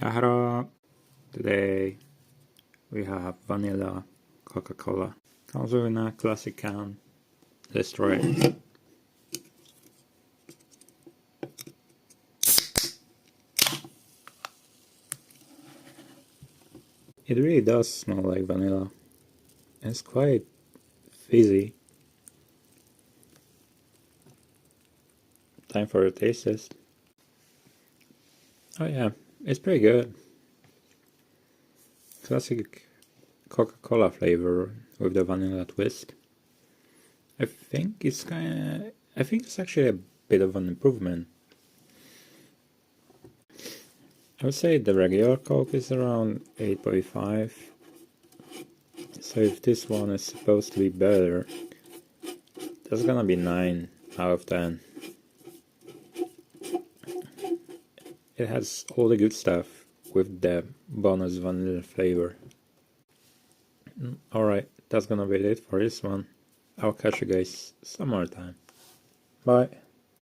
Hello, today we have vanilla Coca-Cola. Comes in a classic can. Let's try it. It really does smell like vanilla. It's quite fizzy. Time for a taste test. Oh yeah, it's pretty good. Classic Coca-Cola flavor with the vanilla twist. I think it's actually a bit of an improvement. I would say the regular Coke is around 8.5. So if this one is supposed to be better, that's gonna be 9 out of 10. It has all the good stuff with the bonus vanilla flavor. Alright, that's gonna be it for this one. I'll catch you guys some more time. Bye.